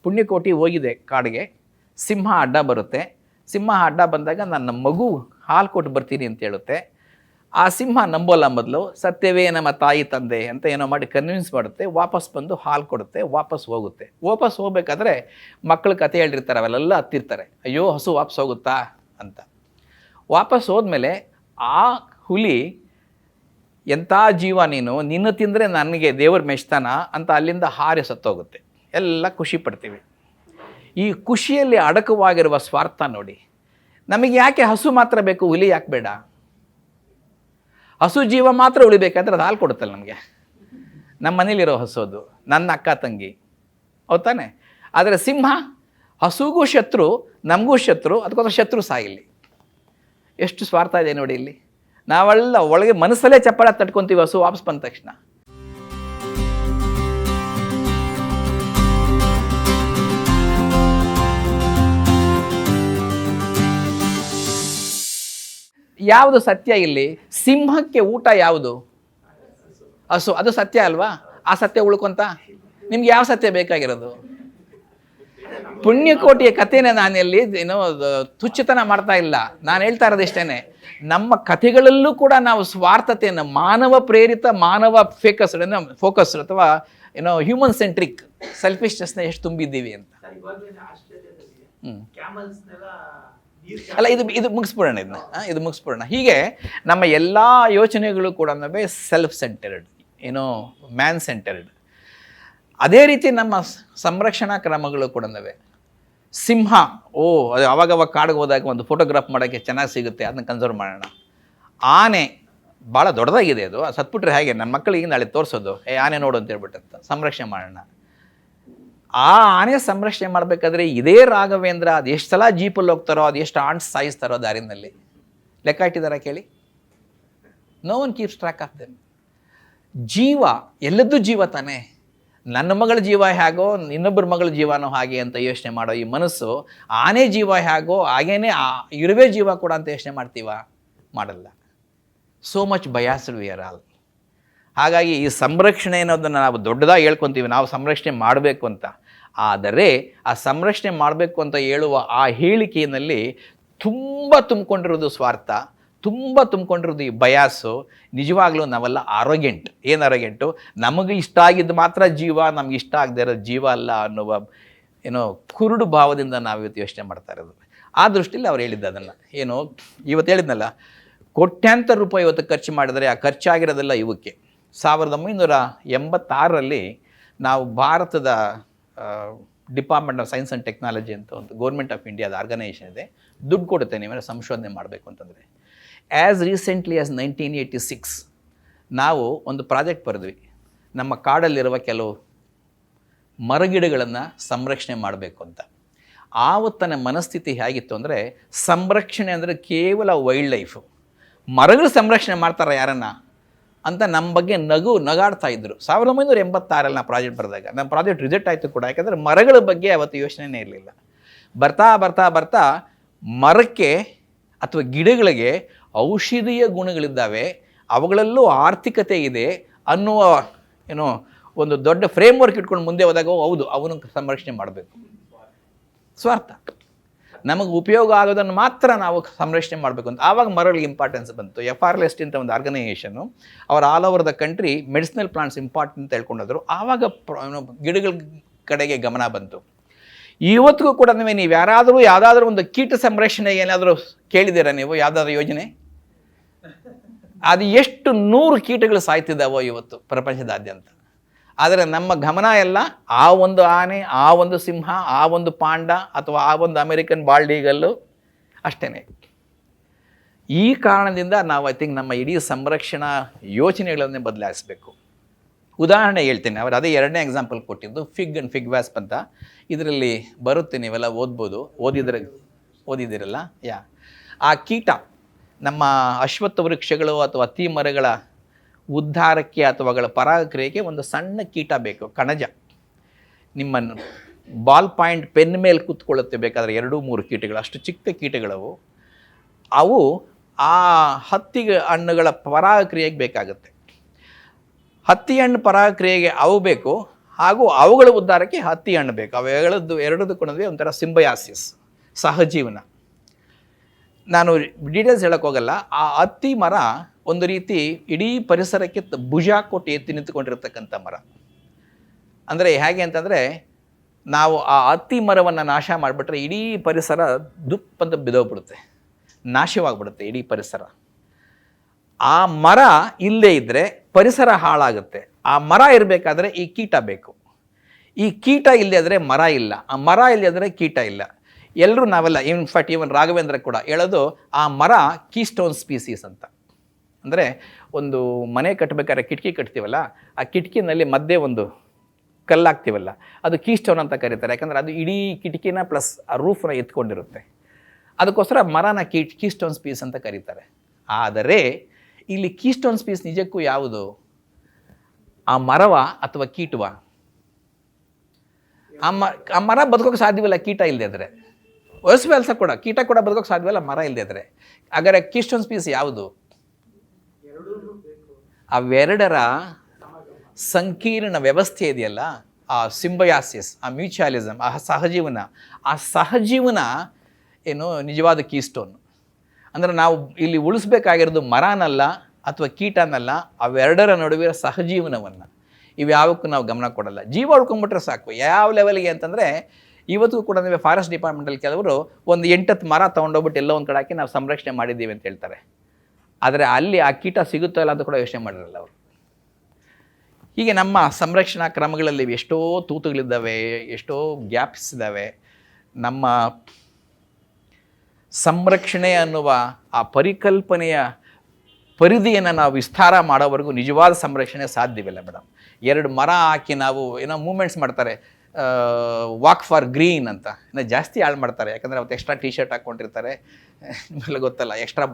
ಪುಣ್ಯಕೋಟಿ ಹೋಗಿದೆ ಕಾಡಿಗೆ. ಸಿಂಹ ಅಡ್ಡ ಬರುತ್ತೆ. ಸಿಂಹ ಅಡ್ಡ ಬಂದಾಗ ನನ್ನ ಮಗು ಹಾಲು ಕೊಟ್ಟು ಬರ್ತೀನಿ ಅಂತ ಹೇಳುತ್ತೆ. ಆ ಸಿಂಹ ನಂಬೋಲ್ಲ, ಮೊದಲು ಸತ್ಯವೇ ನಮ್ಮ ತಾಯಿ ತಂದೆ ಅಂತ ಏನೋ ಮಾಡಿ ಕನ್ವಿನ್ಸ್ ಮಾಡುತ್ತೆ. ವಾಪಸ್ ಬಂದು ಹಾಲು ಕೊಡುತ್ತೆ, ವಾಪಸ್ ಹೋಗುತ್ತೆ. ವಾಪಸ್ ಹೋಗ್ಬೇಕಾದ್ರೆ ಮಕ್ಕಳು ಕತೆ ಹೇಳಿರ್ತಾರೆ, ಅವೆಲ್ಲ ಹತ್ತಿರ್ತಾರೆ, ಅಯ್ಯೋ ಹಸು ವಾಪಸ್ ಹೋಗುತ್ತಾ ಅಂತ. ವಾಪಸ್ ಹೋದ್ಮೇಲೆ ಆ ಹುಲಿ, ಎಂಥ ಜೀವ ನೀನು, ನಿನ್ನ ತಿಂದರೆ ನನಗೆ ದೇವ್ರ ಮೆಚ್ತಾನ ಅಂತ ಅಲ್ಲಿಂದ ಹಾರಿ ಸತ್ತೋಗುತ್ತೆ. ಎಲ್ಲ ಖುಷಿ ಪಡ್ತೀವಿ. ಈ ಖುಷಿಯಲ್ಲಿ ಅಡಕವಾಗಿರುವ ಸ್ವಾರ್ಥ ನೋಡಿ. ನಮಗೆ ಯಾಕೆ ಹಸು ಮಾತ್ರ ಬೇಕು, ಹುಲಿ ಯಾಕೆ ಬೇಡ? ಹಸು ಜೀವ ಮಾತ್ರ ಉಳಿಬೇಕಾದ್ರೆ ಅದು ಹಾಲು ಕೊಡುತ್ತಲ್ಲ ನಮಗೆ. ನಮ್ಮ ಮನೇಲಿರೋ ಹಸು ಅದು, ನನ್ನ ಅಕ್ಕ ತಂಗಿ, ಹೌದು ತಾನೆ? ಆದರೆ ಸಿಂಹ ಹಸುಗೂ ಶತ್ರು, ನಮಗೂ ಶತ್ರು, ಅದಕ್ಕೋಸ್ಕರ ಶತ್ರು ಸಾಯಿಲಿ. ಎಷ್ಟು ಸ್ವಾರ್ಥ ಇದೆ ನೋಡಿ ಇಲ್ಲಿ. ನಾವೆಲ್ಲ ಒಳಗೆ ಮನಸ್ಸಲ್ಲೇ ಚಪ್ಪಾಳೆ ತಟ್ಕೊತೀವಿ ಹಸು ವಾಪಸ್ ಬಂದ ತಕ್ಷಣ. ಯಾವುದು ಸತ್ಯ ಇಲ್ಲಿ? ಸಿಂಹಕ್ಕೆ ಊಟ ಯಾವುದು? ಹಸು. ಅದು ಸತ್ಯ ಅಲ್ವಾ? ಆ ಸತ್ಯ ಉಳ್ಕೊಂತ ನಿಮ್ಗೆ ಯಾವ ಸತ್ಯ ಬೇಕಾಗಿರೋದು? ಪುಣ್ಯಕೋಟಿಯ ಕಥೆನ ನಾನೆಲ್ಲಿ ತುಚ್ಛತನ ಮಾಡ್ತಾ ಇಲ್ಲ. ನಾನು ಹೇಳ್ತಾ ಇರೋದು ಇಷ್ಟೇನೆ, ನಮ್ಮ ಕಥೆಗಳಲ್ಲೂ ಕೂಡ ನಾವು ಸ್ವಾರ್ಥತೆಯನ್ನು, ಮಾನವ ಪ್ರೇರಿತ, ಮಾನವ ಫೋಕಸ್ಡ್ ಅಥವಾ ಹ್ಯೂಮನ್ ಸೆಂಟ್ರಿಕ್ ಸೆಲ್ಫಿಶ್ನೆಸ್ನ ಎಷ್ಟು ತುಂಬಿದ್ದೀವಿ ಅಂತ. ಅಲ್ಲ, ಇದು ಮುಗಿಸ್ಬಿಡೋಣ, ಇದು ಮುಗಿಸ್ಬಿಡೋಣ. ಹೀಗೆ ನಮ್ಮ ಎಲ್ಲ ಯೋಚನೆಗಳು ಕೂಡ ಸೆಲ್ಫ್ ಸೆಂಟರ್ಡ್, ಮ್ಯಾನ್ ಸೆಂಟರ್ಡ್. ಅದೇ ರೀತಿ ನಮ್ಮ ಸಂರಕ್ಷಣಾ ಕ್ರಮಗಳು ಕೂಡ ಸಿಂಹ, ಅದು ಅವಾಗವಾಗ ಕಾಡಿಗೆ ಹೋದಾಗ ಒಂದು ಫೋಟೋಗ್ರಾಫ್ ಮಾಡೋಕ್ಕೆ ಚೆನ್ನಾಗಿ ಸಿಗುತ್ತೆ, ಅದನ್ನ ಕನ್ಸರ್ವ್ ಮಾಡೋಣ. ಆನೆ ಭಾಳ ದೊಡ್ಡದಾಗಿದೆ, ಅದು ಸತ್ಬಿಟ್ರೆ ಹೇಗೆ? ನನ್ನ ಮಕ್ಕಳಿಗೆ ನಾಳೆ ತೋರಿಸೋದು, ಆನೆ ನೋಡು ಅಂತ ಹೇಳ್ಬಿಟ್ಟಂತ ಸಂರಕ್ಷಣೆ ಮಾಡೋಣ. ಆ ಆನೆ ಸಂರಕ್ಷಣೆ ಮಾಡಬೇಕಾದ್ರೆ ಇದೇ ರಾಘವೇಂದ್ರ ಅದು ಎಷ್ಟು ಸಲ ಜೀಪಲ್ಲಿ ಹೋಗ್ತಾರೋ, ಅದು ಎಷ್ಟು ಆಂಟ್ಸ್ ಸಾಯಿಸ್ತಾರೋ ದಾರಿನಲ್ಲಿ ಲೆಕ್ಕ ಇಟ್ಟಿದಾರ ಕೇಳಿ? No one keeps track of them. ಜೀವ ಎಲ್ಲದ್ದು ಜೀವ ತಾನೇ. ನನ್ನ ಮಗಳ ಜೀವ ಹೇಗೋ ಇನ್ನೊಬ್ಬರ ಮಗಳ ಜೀವನೋ ಹಾಗೆ ಅಂತ ಯೋಚನೆ ಮಾಡೋ ಈ ಮನಸ್ಸು, ಆನೆ ಜೀವ ಹೇಗೋ ಹಾಗೇನೆ ಇರುವೆ ಜೀವ ಕೂಡ ಅಂತ ಯೋಚನೆ ಮಾಡ್ತೀವ? ಮಾಡಲ್ಲ. So much biased we are all. ಹಾಗಾಗಿ ಈ ಸಂರಕ್ಷಣೆ ಅನ್ನೋದನ್ನು ನಾವು ದೊಡ್ಡದಾಗಿ ಹೇಳ್ಕೊತೀವಿ, ನಾವು ಸಂರಕ್ಷಣೆ ಮಾಡಬೇಕು ಅಂತ. ಆದರೆ ಆ ಸಂರಕ್ಷಣೆ ಮಾಡಬೇಕು ಅಂತ ಹೇಳುವ ಆ ಹೇಳಿಕೆಯಲ್ಲಿ ತುಂಬ ತುಂಬಿಕೊಂಡಿರೋದು ಸ್ವಾರ್ಥ, ತುಂಬ ತುಂಬಿಕೊಂಡಿರೋದು ಈ ಬಯಾಸು. ನಿಜವಾಗ್ಲೂ ನಾವೆಲ್ಲ ಆರೋಗ್ಯಂಟ್. ಏನು ಆರೋಗ್ಯಂಟು? ನಮಗೆ ಇಷ್ಟ ಆಗಿದ್ದು ಮಾತ್ರ ಜೀವ, ನಮ್ಗೆ ಇಷ್ಟ ಆಗದೆ ಇರೋದು ಜೀವ ಅಲ್ಲ ಅನ್ನುವ ಕುರುಡು ಭಾವದಿಂದ ನಾವು ಇವತ್ತು ಯೋಚನೆ ಮಾಡ್ತಾ ಇರೋದು. ಆ ದೃಷ್ಟಿಯಲ್ಲಿ ಅವ್ರು ಹೇಳಿದ್ದು ಅದನ್ನು ಇವತ್ತು ಹೇಳಿದ್ನಲ್ಲ, ಕೋಟ್ಯಾಂತರ ರೂಪಾಯಿ ಇವತ್ತು ಖರ್ಚು ಮಾಡಿದರೆ ಆ ಖರ್ಚಾಗಿರೋದೆಲ್ಲ ಇವಕ್ಕೆ. 1986ರಲ್ಲಿ ನಾವು ಭಾರತದ department of science and technology ಅಂತ ಒಂದು ಗೌರ್ಮೆಂಟ್ ಆಫ್ ಇಂಡಿಯಾದ ಆರ್ಗನೈಸೇಷನ್ ಇದೆ, ದುಡ್ಡು ಕೊಡುತ್ತೆ ನೀವೇನೋ ಸಂಶೋಧನೆ ಮಾಡಬೇಕು ಅಂತಂದರೆ. ಆ್ಯಸ್ ರೀಸೆಂಟ್ಲಿ ಆ್ಯಸ್ 1986 ನಾವು ಒಂದು ಪ್ರಾಜೆಕ್ಟ್ ಬರೆದ್ವಿ, ನಮ್ಮ ಕಾಡಲ್ಲಿರುವ ಕೆಲವು ಮರಗಿಡಗಳನ್ನು ಸಂರಕ್ಷಣೆ ಮಾಡಬೇಕು ಅಂತ. ಆವತ್ತನ ಮನಸ್ಥಿತಿ ಹೇಗಿತ್ತು ಅಂದರೆ, ಸಂರಕ್ಷಣೆ ಅಂದರೆ ಕೇವಲ ವೈಲ್ಡ್ ಲೈಫು, ಮರಗಳು ಸಂರಕ್ಷಣೆ ಮಾಡ್ತಾರೆ ಯಾರನ್ನ ಅಂತ ನಮ್ಮ ಬಗ್ಗೆ ನಗಾಡ್ತಾ ಇದ್ದರು. 1986ರಲ್ಲಿ ನಾವು ಪ್ರಾಜೆಕ್ಟ್ ಬರೆದಾಗ ನಮ್ಮ ಪ್ರಾಜೆಕ್ಟ್ ರಿಜೆಕ್ಟ್ ಆಯಿತು ಕೂಡ, ಯಾಕಂದರೆ ಮರಗಳ ಬಗ್ಗೆ ಅವತ್ತು ಯೋಚನೆಯೇ ಇರಲಿಲ್ಲ. ಬರ್ತಾ ಬರ್ತಾ ಬರ್ತಾ ಮರಕ್ಕೆ ಅಥವಾ ಗಿಡಗಳಿಗೆ ಔಷಧೀಯ ಗುಣಗಳಿದ್ದಾವೆ, ಅವುಗಳಲ್ಲೂ ಆರ್ಥಿಕತೆ ಇದೆ ಅನ್ನುವ ಒಂದು ದೊಡ್ಡ ಫ್ರೇಮ್ವರ್ಕ್ ಇಟ್ಕೊಂಡು ಮುಂದೆ ಹೋದಾಗ ಹೌದು ಅವನು ಸಂರಕ್ಷಣೆ ಮಾಡಬೇಕು. ಸ್ವಾರ್ಥ. ನಮಗೆ ಉಪಯೋಗ ಆಗೋದನ್ನು ಮಾತ್ರ ನಾವು ಸಂರಕ್ಷಣೆ ಮಾಡಬೇಕು ಅಂತ. ಆವಾಗ ಮರಳಿಗೆ ಇಂಪಾರ್ಟೆನ್ಸ್ ಬಂತು. FRLST ಅಂತ ಒಂದು ಆರ್ಗನೈಸೇಷನು, ಅವರು all over the country medicinal plants important ಅಂತ ಹೇಳ್ಕೊಂಡೋದ್ರು. ಆವಾಗ ಗಿಡಗಳ ಕಡೆಗೆ ಗಮನ ಬಂತು. ಇವತ್ತಿಗೂ ಕೂಡ ನೀವು ಯಾವುದಾದ್ರೂ ಒಂದು ಕೀಟ ಸಂರಕ್ಷಣೆ ಏನಾದರೂ ಕೇಳಿದ್ದೀರಾ ನೀವು? ಯಾವುದಾದ್ರೂ ಯೋಜನೆ? ಅದು ಎಷ್ಟು 100 ಕೀಟಗಳು ಸಾಯ್ತಿದ್ದಾವೋ ಇವತ್ತು ಪ್ರಪಂಚದಾದ್ಯಂತ. ಆದರೆ ನಮ್ಮ ಗಮನ ಎಲ್ಲ ಆ ಒಂದು ಆನೆ, ಆ ಒಂದು ಸಿಂಹ, ಆ ಒಂದು ಪಾಂಡ ಅಥವಾ ಆ ಒಂದು ಅಮೆರಿಕನ್ ಬಾಲ್ಡ್ ಈಗಲ್ಲು ಅಷ್ಟೇ. ಈ ಕಾರಣದಿಂದ ನಾವು ಐ ಥಿಂಕ್ ನಮ್ಮ ಇಡೀ ಸಂರಕ್ಷಣಾ ಯೋಚನೆಗಳನ್ನೇ ಬದಲಾಯಿಸಬೇಕು. ಉದಾಹರಣೆ ಹೇಳ್ತೀನಿ, ಅವರು ಅದೇ 2ನೇ ಎಕ್ಸಾಂಪಲ್ ಕೊಟ್ಟಿದ್ದು ಫಿಗ್ ಆ್ಯಂಡ್ ಫಿಗ್ ವ್ಯಾಸ್ಪ್ ಅಂತ. ಇದರಲ್ಲಿ ಬರುತ್ತೆ, ನೀವೆಲ್ಲ ಓದಿದಿರಲ್ಲ. ಆ ಕೀಟ ನಮ್ಮ ಅಶ್ವತ್ಥ ವೃಕ್ಷಗಳು ಅಥವಾ ಅತಿ ಮರಗಳ ಉದ್ಧಾರಕ್ಕೆ ಅಥವಾ ಅವುಗಳ ಪರಾಗಕ್ರಿಯೆಗೆ ಒಂದು ಸಣ್ಣ ಕೀಟ ಬೇಕು, ಕಣಜ. ನಿಮ್ಮ ಬಾಲ್ ಪಾಯಿಂಟ್ ಪೆನ್ ಮೇಲೆ ಕೂತ್ಕೊಳ್ಳುತ್ತೆ ಬೇಕಾದರೆ 2-3 ಕೀಟಗಳು, ಅಷ್ಟು ಚಿಕ್ಕ ಕೀಟಗಳವು. ಅವು ಆ ಹತ್ತಿ ಹಣ್ಣುಗಳ ಪರಾಗಕ್ರಿಯೆಗೆ ಬೇಕಾಗುತ್ತೆ. ಹತ್ತಿ ಹಣ್ಣು ಪರಾಗಕ್ರಿಯೆಗೆ ಅವು ಬೇಕು, ಹಾಗೂ ಅವುಗಳ ಉದ್ಧಾರಕ್ಕೆ ಹತ್ತಿ ಹಣ್ಣು ಬೇಕು. ಎರಡದಕ್ಕೂ ನಡುವೆ ಒಂಥರ ಸಿಂಬಯಾಸಿಸ್, ಸಹಜೀವನ. ನಾನು ಡೀಟೇಲ್ಸ್ ಹೇಳಕ್ಕೆ ಹೋಗಲ್ಲ. ಆ ಹತ್ತಿ ಮರ ಒಂದು ರೀತಿ ಇಡೀ ಪರಿಸರಕ್ಕೆ ಭುಜ ಕೊಟ್ಟು ಎತ್ತಿ ನಿಂತುಕೊಂಡಿರ್ತಕ್ಕಂಥ ಮರ. ಅಂದರೆ ಹೇಗೆ ಅಂತಂದರೆ, ನಾವು ಆ ಹತ್ತಿ ಮರವನ್ನು ನಾಶ ಮಾಡಿಬಿಟ್ರೆ ಇಡೀ ಪರಿಸರ ದುಪ್ಪಂತ ಬಿದ್ದೋಗ್ಬಿಡುತ್ತೆ, ನಾಶವಾಗಿಬಿಡುತ್ತೆ ಇಡೀ ಪರಿಸರ. ಆ ಮರ ಇಲ್ಲೇ ಇದ್ದರೆ ಪರಿಸರ ಹಾಳಾಗುತ್ತೆ. ಆ ಮರ ಇರಬೇಕಾದ್ರೆ ಈ ಕೀಟ ಬೇಕು. ಈ ಕೀಟ ಇಲ್ಲದೆ ಮರ ಇಲ್ಲ, ಆ ಮರ ಇಲ್ಲದೆ ಕೀಟ ಇಲ್ಲ. ಎಲ್ಲರೂ ನಾವೆಲ್ಲ ಇನ್ಫ್ಯಾಕ್ಟ್ ಈವನ್ ರಾಘವೇಂದ್ರ ಕೂಡ ಹೇಳೋದು ಆ ಮರ ಕೀಸ್ಟೋನ್ ಸ್ಪೀಸೀಸ್ ಅಂತ. ಅಂದರೆ ಒಂದು ಮನೆ ಕಟ್ಟಬೇಕಾದ್ರೆ ಕಿಟಕಿ ಕಟ್ತೀವಲ್ಲ, ಆ ಕಿಟಕಿನಲ್ಲಿ ಮಧ್ಯೆ ಒಂದು ಕಲ್ಲಾಗ್ತೀವಲ್ಲ, ಅದು ಕೀಸ್ಟೋನ್ ಅಂತ ಕರೀತಾರೆ. ಯಾಕಂದರೆ ಅದು ಇಡೀ ಕಿಟಕಿನ ಪ್ಲಸ್ ಆ ರೂಫ್ನ ಎತ್ಕೊಂಡಿರುತ್ತೆ. ಅದಕ್ಕೋಸ್ಕರ ಮರನ ಕೀಸ್ಟೋನ್ ಸ್ಪೀಸ್ ಅಂತ ಕರೀತಾರೆ. ಆದರೆ ಇಲ್ಲಿ ಕೀಸ್ಟೋನ್ ಸ್ಪೀಸ್ ನಿಜಕ್ಕೂ ಯಾವುದು? ಆ ಮರವ ಅಥವಾ ಕೀಟವ? ಆ ಮರ ಬದುಕೋಕೆ ಸಾಧ್ಯವಿಲ್ಲ ಕೀಟ ಇಲ್ಲದೆ ಇದ್ರೆ. ವಯಸ್ಸು ಕೂಡ ಕೀಟ ಕೂಡ ಬದುಕೋಕೆ ಸಾಧ್ಯವಿಲ್ಲ ಮರ ಇಲ್ಲದೆ ಇದ್ರೆ. ಹಾಗಾದರೆ ಕೀಸ್ಟೋನ್ ಸ್ಪೀಸ್ ಯಾವುದು? ಅವೆರಡರ ಸಂಕೀರ್ಣ ವ್ಯವಸ್ಥೆ ಇದೆಯಲ್ಲ, ಆ ಸಿಂಬಯಾಸಿಸ್, ಆ ಮ್ಯೂಚುವಲಿಸಮ್, ಆ ಸಹಜೀವನ ಏನು ನಿಜವಾದ ಕೀಸ್ಟೋನ್. ಅಂದರೆ ನಾವು ಇಲ್ಲಿ ಉಳಿಸ್ಬೇಕಾಗಿರೋದು ಮರನಲ್ಲ ಅಥವಾ ಕೀಟನಲ್ಲ, ಅವೆರಡರ ನಡುವೆ ಸಹಜೀವನವನ್ನು. ಇವ್ಯಾವಕ್ಕೂ ನಾವು ಗಮನ ಕೊಡಲ್ಲ. ಜೀವ ಉಳ್ಕೊಂಡ್ಬಿಟ್ರೆ ಸಾಕು. ಯಾವ ಲೆವೆಲ್ಗೆ ಅಂತಂದರೆ, ಇವತ್ತಿಗೂ ಕೂಡ ನೀವು ಫಾರೆಸ್ಟ್ ಡಿಪಾರ್ಟ್ಮೆಂಟಲ್ಲಿ ಕೆಲವರು ಒಂದು 8 ಮರ ತೊಗೊಂಡೋಗ್ಬಿಟ್ಟು ಎಲ್ಲೋ ಒಂದು ಕಡೆ ಹಾಕಿ ನಾವು ಸಂರಕ್ಷಣೆ ಮಾಡಿದ್ದೀವಿ ಅಂತ ಹೇಳ್ತಾರೆ. ಆದರೆ ಅಲ್ಲಿ ಆ ಕೀಟ ಸಿಗುತ್ತೋ ಇಲ್ಲ ಅಂತ ಕೂಡ ಯೋಚನೆ ಮಾಡಿರಲ್ಲ ಅವರು. ಹೀಗೆ ನಮ್ಮ ಸಂರಕ್ಷಣಾ ಕ್ರಮಗಳಲ್ಲಿ ಎಷ್ಟೋ ತೂತುಗಳಿದ್ದಾವೆ, ಎಷ್ಟೋ ಗ್ಯಾಪ್ಸ್ ಇದ್ದಾವೆ. ನಮ್ಮ ಸಂರಕ್ಷಣೆ ಅನ್ನುವ ಆ ಪರಿಕಲ್ಪನೆಯ ಪರಿಧಿಯನ್ನು ನಾವು ವಿಸ್ತಾರ ಮಾಡೋವರೆಗೂ ನಿಜವಾದ ಸಂರಕ್ಷಣೆ ಸಾಧ್ಯವಿಲ್ಲ ಮೇಡಮ್. 2 ಮರ ಹಾಕಿ ನಾವು ಏನೋ ಮೂಮೆಂಟ್ಸ್ ಮಾಡ್ತಾರೆ, ವಾಕ್ ಫಾರ್ ಗ್ರೀನ್ ಅಂತ, ಇನ್ನೂ ಜಾಸ್ತಿ ಹಾಳು ಮಾಡ್ತಾರೆ. ಯಾಕಂದರೆ ಅವತ್ತು ಎಕ್ಸ್ಟ್ರಾ ಟಿ ಶರ್ಟ್ ಹಾಕ್ಕೊಂಡಿರ್ತಾರೆ, ನಿಮ್ಮೆಲ್ಲ ಗೊತ್ತಲ್ಲ, ಎಕ್ಸ್ಟ್ರಾ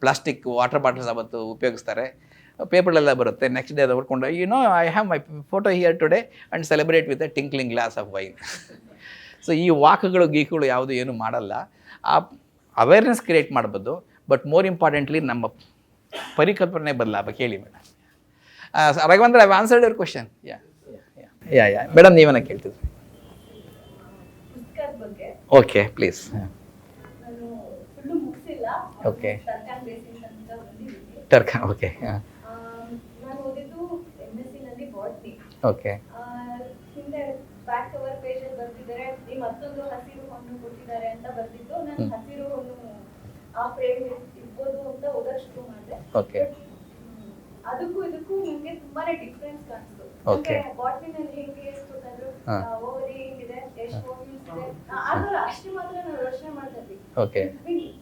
ಪ್ಲಾಸ್ಟಿಕ್ ವಾಟರ್ ಬಾಟಲ್ಸ್ ಅವತ್ತು ಉಪಯೋಗಿಸ್ತಾರೆ, ಪೇಪರ್ಲೆಲ್ಲ ಬರುತ್ತೆ. ನೆಕ್ಸ್ಟ್ ಡೇ ಅದು ಹೊರ್ಕೊಂಡು I have my photo here today and celebrate with a tinkling glass of wine. So ಈ ವಾಕ್ಗಳು ಗೀಕುಗಳು ಯಾವುದು ಏನು ಮಾಡಲ್ಲ. ಆ ಅವೇರ್ನೆಸ್ ಕ್ರಿಯೇಟ್ ಮಾಡ್ಬೋದು, ಬಟ್ ಮೋರ್ ಇಂಪಾರ್ಟೆಂಟ್ಲಿ ನಮ್ಮ ಪರಿಕಲ್ಪನೆ ಬದಲಾಗಬೇಕು. ಹೇಳಿ madam. Raghavendra, I answered your question. Yeah madam, ನೀವನ್ನ ಕೇಳ್ತಿದ್ರಿ. Okay please. ಓಕೆ ಟರ್ಕನ್. Okay okay back cover page ಅಲ್ಲಿ ಬರ್ತಿದ್ದಾರೆ, ಈ ಮತ್ತೊಂದು ಹಸಿರು ಹಣ್ಣು ಕೊಟ್ಟಿದ್ದಾರೆ ಅಂತ ಬರ್ತಿದ್ದು, ನಾನು ಹಸಿರು ಹಣ್ಣು ಆ ಫ್ರೇಮ್ ಇರ್ಬೋದು ಅಂತ ಓದಕ್ ಶುರು ಮಾಡಿದೆ. ಓಕೆ. ಅದಕ್ಕೂ ಇದಕ್ಕೂ ನನಗೆ ತುಂಬಾನೇ ಡಿಫ್ರೆನ್ಸ್ ಕಾಣಿಸ್ತು. ಬಾಟ್ಲಿನಲ್ಲಿ ಹೆಂಗೆ ಎಷ್ಟೊತ್ತಾದ್ರು ಓವರಿ ಹಿಂಗಿದೆ, ಎಷ್ಟು ಹೋಗಿಲ್ಸ್ ಇದೆ, ಆತರ ಅಷ್ಟು ಮಾತ್ರ ನಾವು ಯೋಚನೆ ಮಾಡ್ತಾ ಇದ್ವಿ. Okay.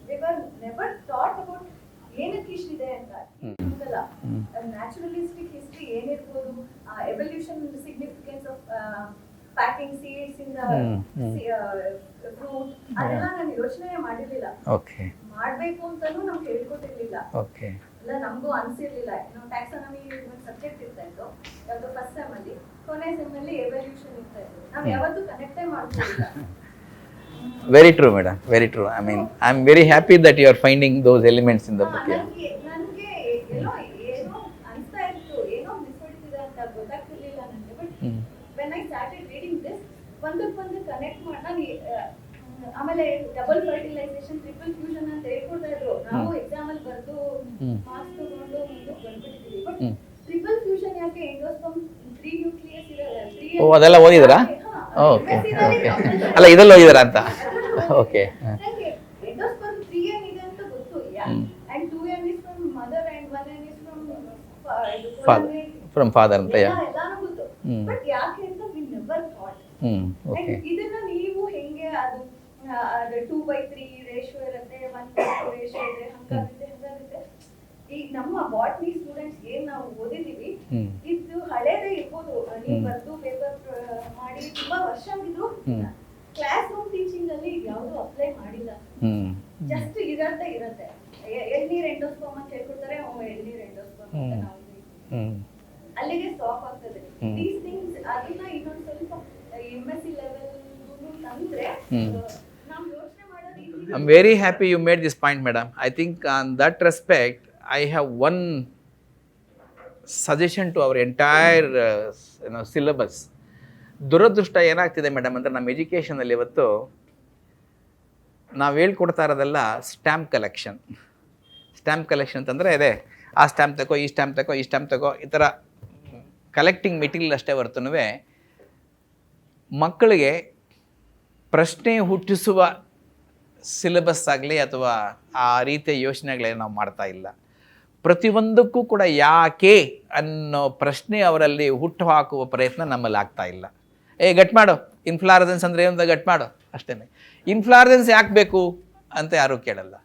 We were never thought about ಏನಕ್ಕೆ ಇಷ್ಟಿದೆ ಅಂತ. ಹಂಗಲ್ಲ, ನ್ಯಾಚುರಲಿಸ್ಟಿಕ್ ಹಿಸ್ಟ್ರಿ ಏನಿರ್ಬೋದು, evolution significance of packing seeds in fruit, ಅದೆಲ್ಲ ನಾನು ಯೋಚನೆ ಮಾಡಿರ್ಲಿಲ್ಲ. ಓಕೆ. ಮಾಡ್ಬೇಕು ಅಂತಾನು ನಮ್ಗೆ ಹೇಳ್ಕೊಟ್ಟಿರ್ಲಿಲ್ಲ. ಓಕೆ. ಎಲ್ಲ ನಮಗೂ ಅನ್ಸಿರ್ಲಿಲ್ಲ. ನಾವು ಟ್ಯಾಕ್ಸಾನಮಿ ಸಬ್ಜೆಕ್ಟ್ ಇರ್ತಾ ಇತ್ತು ಯಾವ್ದು ಫಸ್ಟ್ ಸೆಮ್ ಅಲ್ಲಿ, ಕೊನೆ ಸೆಮ್ ಅಲ್ಲಿ ಎವಲ್ಯೂಷನ್ ಇರ್ತಾ ಇತ್ತು. ನಾವು ಯಾವತ್ತೂ ಕನೆಕ್ಟೇ ಮಾಡ್ತಿರ್ಲಿಲ್ಲ. Very true, madam. Very true. I mean, I'm very happy that you are finding those elements in the book. ನನಗೆ ಏನೋ ಅನ್ಸ್ತಾ ಇತ್ತು, ಏನೋ ಮಿಸ್ ಹೊಡಿತಿದೆ ಅಂತ ಗೊತ್ತಾಗ್ತಿರ್ಲಿಲ್ಲ ನನಗೆ. But when I started reading this, ಒಂದಕ್ಕೊಂದು ಕನೆಕ್ಟ್ ಮಾಡಿ ನಾನು ಆಮೇಲೆ ಡಬಲ್ ಫರ್ಟಿಲೈಸೇಷನ್, ಟ್ರಿಪಲ್ ಫ್ಯೂಷನ್ ಅಂತ ಹೇಳ್ಕೊಡ್ತಾ ಇದ್ರು. ನಾವು ಎಕ್ಸಾಮ್ ಅಲ್ಲಿ ಬರ್ದು ಮಾರ್ಕ್ಸ್ ತಗೊಂಡು ಮುಂದಕ್ಕೆ ಬಂದ್ಬಿಟ್ಟಿದ್ವಿ. ಬಟ್ ಟ್ರಿಪಲ್ ಫ್ಯೂಷನ್ ಯಾಕೆ, ಎಂಡೋಸ್ಪರ್ಮ್ 3 ನ್ಯೂಕ್ಲಿಯಸ್ ಇದೆ. ಓ, ಅದೆಲ್ಲ ಓದಿದ್ರಾ? Okay okay. ಅಲ್ಲ, ಇದೆಲ್ಲ ಓದಿದ್ರಾ ಅಂತ. ಓಕೆ. ನನಗೆ ಎಂಡೋಸ್ಪರ್ಮ್ 3n ಇದೆ ಅಂತ ಗೊತ್ತು. And 2n is from mother and 1n is from father ಅಂತ. ಎಲ್ಲಾನು ಗೊತ್ತು. ಬಟ್ ಯಾಕೆ ಅಂತ ವಿ ನೆವರ್ ಥಾಟ್. ಓಕೆ. ಇದನ್ನ ನೀವು ಹೆಂಗೆ ಅದು 2/3 ರೇಷಿಯೋ ಇರುತ್ತೆ, 1/2 ರೇಷಿಯೋ ಇದೆ, ಹಂಗಾಗುತ್ತೆ. ಈಗ ನಮ್ಮ ಬಾಟ್ನಿ ಸ್ಟೂಡೆಂಟ್ಸ್ ಏನ್ ನಾವು ಓದಿದೀವಿ, ಇದು ಹಳೇದೇ ಇರ್ಬೋದು, ನೀವು ಬರ್ದು ಪೇಪರ್ ಮಾಡಿ ತುಂಬಾ ವರ್ಷ ಆಗಿದ್ರು ಕ್ಲಾಸ್ ರೂಮ್ ಟೀಚಿಂಗ್ ಅಲ್ಲಿ ಯಾವುದು ಅಪ್ಲೈ ಮಾಡಿಲ್ಲ. ಜಸ್ಟ್ ಇರತ್ತೆ ಎಳ್ನೀರ್ ಎಂಡೋಸ್ಪರ್ಮ್ ಅಂತ ಹೇಳ್ಕೊಡ್ತಾರೆ, ಎಳ್ನೀರ್ ಎಂಡೋಸ್ಪರ್ಮ್ ಅಂತ ನಾವು ಅಲ್ಲಿಗೆ ಸ್ಟಾಪ್ ಆಗ್ತದೆ. ದೀಸ್ ಥಿಂಗ್ಸ್ ಅದನ್ನ ಇನ್ನೊಂದು ಸ್ವಲ್ಪ MSc ಲೆವೆಲ್ ತಂದ್ರೆ ನಾವು ಯೋಚನೆ ಮಾಡೋದು. I'm very happy you made this point, madam. I think on that respect, I have one suggestion to our entire syllabus. ದುರದೃಷ್ಟ ಏನಾಗ್ತಿದೆ ಮೇಡಮ್ ಅಂದರೆ ನಮ್ಮ ಎಜುಕೇಷನಲ್ಲಿ ಇವತ್ತು ನಾವು ಹೇಳ್ಕೊಡ್ತಾ ಇರೋದೆಲ್ಲ ಸ್ಟ್ಯಾಂಪ್ ಕಲೆಕ್ಷನ್ ಅಂತಂದರೆ ಇದೆ, ಆ ಸ್ಟ್ಯಾಂಪ್ ತಗೋ, ಈ ಸ್ಟ್ಯಾಂಪ್ ತಗೋ, ಈ ಸ್ಟ್ಯಾಂಪ್ ತಗೋ, ಈ ಥರ ಕಲೆಕ್ಟಿಂಗ್ ಮೆಟೀರಿಯಲ್ ಅಷ್ಟೇ ಹೊರತುನುವೆ ಮಕ್ಕಳಿಗೆ ಪ್ರಶ್ನೆ ಹುಟ್ಟಿಸುವ ಸಿಲೆಬಸ್ ಆಗಲಿ ಅಥವಾ ಆ ರೀತಿಯ ಯೋಚನೆಗಳೇನು ನಾವು ಮಾಡ್ತಾ ಇಲ್ಲ. ಪ್ರತಿಯೊಂದಕ್ಕೂ ಕೂಡ ಯಾಕೆ ಅನ್ನೋ ಪ್ರಶ್ನೆ ಅವರಲ್ಲಿ ಹುಟ್ಟು ಹಾಕುವ ಪ್ರಯತ್ನ ನಮ್ಮಲ್ಲಿ ಆಗ್ತಾ ಇಲ್ಲ. ಗಟ್ ಮಾಡು, ಇನ್ಫ್ಲಾರೆನ್ಸ್ ಅಂದರೆ ಏನಂತ ಗಟ್ ಮಾಡು ಅಷ್ಟೇ. ಇನ್ಫ್ಲಾರೆನ್ಸ್ ಯಾಕೆ ಬೇಕು ಅಂತ ಯಾರೂ ಕೇಳಲ್ಲ.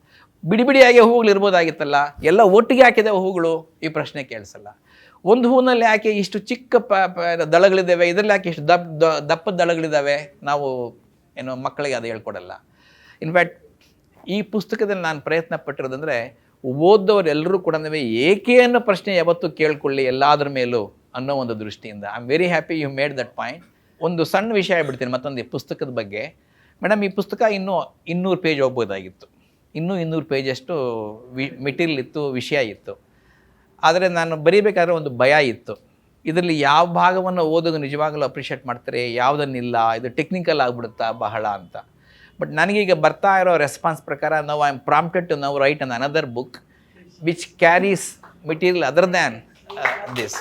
ಬಿಡಿ ಬಿಡಿಯಾಗಿ ಹೂಗಳು ಇರ್ಬೋದಾಗಿತ್ತಲ್ಲ, ಎಲ್ಲ ಒಟ್ಟಿಗೆ ಹಾಕಿದೆ ಹೂಗಳು, ಈ ಪ್ರಶ್ನೆ ಕೇಳಿಸಲ್ಲ. ಒಂದು ಹೂನಲ್ಲಿ ಯಾಕೆ ಇಷ್ಟು ಚಿಕ್ಕ ದಳಗಳಿದ್ದಾವೆ, ಇದರಲ್ಲಿ ಯಾಕೆ ಇಷ್ಟು ದಪ್ಪದ ದಳಗಳಿದ್ದಾವೆ, ನಾವು ಏನೋ ಮಕ್ಕಳಿಗೆ ಅದು ಹೇಳ್ಕೊಡಲ್ಲ. ಇನ್ಫ್ಯಾಕ್ಟ್ ಈ ಪುಸ್ತಕದಲ್ಲಿ ನಾನು ಪ್ರಯತ್ನ ಪಟ್ಟಿರೋದಂದರೆ ಓದೋರೆಲ್ಲರೂ ಕೂಡ ಏಕೆ ಅನ್ನೋ ಪ್ರಶ್ನೆ ಯಾವತ್ತೂ ಕೇಳ್ಕೊಳ್ಳಿ ಎಲ್ಲಾದ್ರ ಮೇಲೂ ಅನ್ನೋ ಒಂದು ದೃಷ್ಟಿಯಿಂದ. I am very happy you made that point. ಒಂದು ಸಣ್ಣ ವಿಷಯ ಹೇಳ್ಬಿಡ್ತೀನಿ ಮತ್ತೊಂದು ಈ ಪುಸ್ತಕದ ಬಗ್ಗೆ. ಮೇಡಮ್, ಈ ಪುಸ್ತಕ ಇನ್ನೂ 200 ಪೇಜ್ ಹೋಗ್ಬೋದಾಗಿತ್ತು. ಇನ್ನೂ 200 ಪೇಜಷ್ಟು ಮೆಟೀರಿಯಲ್ ಇತ್ತು, ವಿಷಯ ಇತ್ತು. ಆದರೆ ನಾನು ಬರೀಬೇಕಾದ್ರೆ ಒಂದು ಭಯ ಇತ್ತು, ಇದರಲ್ಲಿ ಯಾವ ಭಾಗವನ್ನು ಓದೋದು ನಿಜವಾಗಲೂ ಅಪ್ರಿಷಿಯೇಟ್ ಮಾಡ್ತಾರೆ, ಯಾವುದನ್ನಿಲ್ಲ, ಇದು ಟೆಕ್ನಿಕಲ್ ಆಗಿಬಿಡುತ್ತಾ ಬಹಳ ಅಂತ. ಬಟ್ ನನಗೀಗ ಬರ್ತಾ ಇರೋ ರೆಸ್ಪಾನ್ಸ್ ಪ್ರಕಾರ ನಾವು I am prompted to now write an another book which carries material other than this.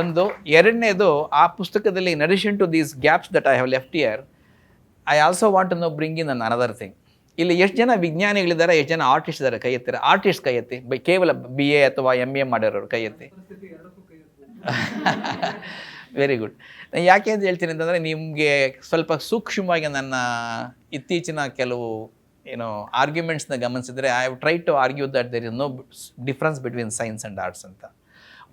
ಒಂದು. ಎರಡನೇದು, ಆ ಪುಸ್ತಕದಲ್ಲಿ in addition to these gaps that I have left here, I also want to know bring in an another thing. ಇಲ್ಲಿ ಎಷ್ಟು ಜನ ವಿಜ್ಞಾನಿಗಳಿದ್ದಾರೆ, ಎಷ್ಟು ಜನ artist ಇದ್ದಾರೆ, ಕೈ ಎತ್ತಾರೆ. ಆರ್ಟಿಸ್ಟ್ ಕೈ ಎತ್ತಿ, ಕೇವಲ BA ಅಥವಾ MA ಮಾಡಿರೋರು ಕೈ ಎತ್ತಿ. Very good. ಯಾಕೆ ಅಂತ ಹೇಳ್ತೀನಿ ಅಂತಂದರೆ, ನಿಮಗೆ ಸ್ವಲ್ಪ ಸೂಕ್ಷ್ಮವಾಗಿ ನನ್ನ ಇತ್ತೀಚಿನ ಕೆಲವು ಆರ್ಗ್ಯುಮೆಂಟ್ಸ್ನ ಗಮನಿಸಿದರೆ, I have try to argue that there is no difference between science and arts ಅಂತ.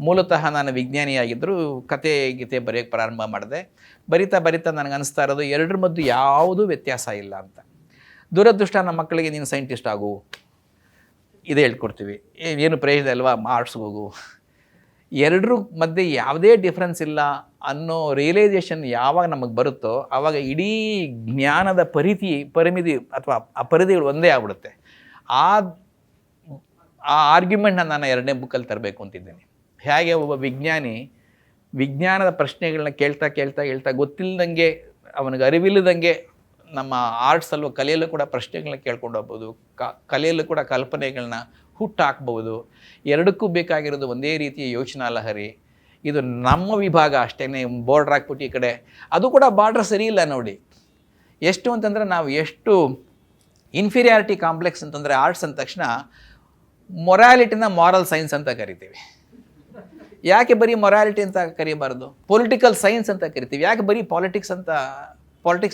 ಮೂಲತಃ ನಾನು ವಿಜ್ಞಾನಿಯಾಗಿದ್ದರೂ ಕತೆ ಗೀತೆ ಬರೆಯೋಕ್ಕೆ ಪ್ರಾರಂಭ ಮಾಡಿದೆ. ಬರಿತಾ ನನಗೆ ಅನಿಸ್ತಾ ಇರೋದು ಎರಡರ ಮಧ್ಯೆ ಯಾವುದೂ ವ್ಯತ್ಯಾಸ ಇಲ್ಲ ಅಂತ. ದುರದೃಷ್ಟ, ನಮ್ಮ ಮಕ್ಕಳಿಗೆ ನೀನು ಸೈಂಟಿಸ್ಟ್ ಆಗು ಇದೇ ಹೇಳ್ಕೊಡ್ತೀವಿ, ಏನು ಪ್ರಯೋಜನ ಅಲ್ವಾ, ಆರ್ಟ್ಸ್ಗೆ ಹೋಗು. ಎರಡರ ಮಧ್ಯೆ ಯಾವುದೇ ಡಿಫ್ರೆನ್ಸ್ ಇಲ್ಲ ಅನ್ನೋ ರಿಯಲೈಸೇಷನ್ ಯಾವಾಗ ನಮಗೆ ಬರುತ್ತೋ ಆವಾಗ ಇಡೀ ಜ್ಞಾನದ ಪರಿಮಿತಿ ಅಥವಾ ಆ ಪರಿಧಿಗಳು ಒಂದೇ ಆಗ್ಬಿಡುತ್ತೆ. ಆ ಆರ್ಗ್ಯುಮೆಂಟ್ನ ನಾನು 2ನೇ ಬುಕ್ಕಲ್ಲಿ ತರಬೇಕು ಅಂತಿದ್ದೀನಿ. ಹೇಗೆ ಒಬ್ಬ ವಿಜ್ಞಾನಿ ವಿಜ್ಞಾನದ ಪ್ರಶ್ನೆಗಳನ್ನ ಕೇಳ್ತಾ ಗೊತ್ತಿಲ್ಲದಂಗೆ, ಅವನಿಗೆ ಅರಿವಿಲ್ಲದಂಗೆ ನಮ್ಮ ಆರ್ಟ್ಸಲ್ಲೂ ಕಲೆಯಲ್ಲೂ ಕೂಡ ಪ್ರಶ್ನೆಗಳನ್ನ ಕೇಳ್ಕೊಂಡು ಹೋಗ್ಬೋದು, ಕಲೆಯಲ್ಲೂ ಕೂಡ ಕಲ್ಪನೆಗಳನ್ನ ಹುಟ್ಟು ಹಾಕ್ಬೋದು. ಎರಡಕ್ಕೂ ಬೇಕಾಗಿರೋದು ಒಂದೇ ರೀತಿಯ ಯೋಚನಾ ಲಹರಿ. ಇದು ನಮ್ಮ ವಿಭಾಗ ಅಷ್ಟೇ, ಬಾರ್ಡ್ರ್ ಹಾಕ್ಬಿಟ್ಟು ಈ ಕಡೆ, ಅದು ಕೂಡ ಬಾರ್ಡ್ರ್ ಸರಿ ಇಲ್ಲ ನೋಡಿ. ಎಷ್ಟು ಅಂತಂದರೆ, ನಾವು ಎಷ್ಟು ಇನ್ಫೀರಿಯಾರಿಟಿ ಕಾಂಪ್ಲೆಕ್ಸ್ ಅಂತಂದರೆ ಆರ್ಟ್ಸ್ ಅಂದ ತಕ್ಷಣ ಮೊರಾಲಿಟಿನ ಮಾರಲ್ ಸೈನ್ಸ್ ಅಂತ ಕರಿತೀವಿ. ಯಾಕೆ ಬರೀ ಮೊರಾಲಿಟಿ ಅಂತ ಕರಿಬಾರ್ದು? ಪೊಲಿಟಿಕಲ್ ಸೈನ್ಸ್ ಅಂತ ಕರಿತೀವಿ. ಯಾಕೆ ಬರೀ ಪಾಲಿಟಿಕ್ಸ್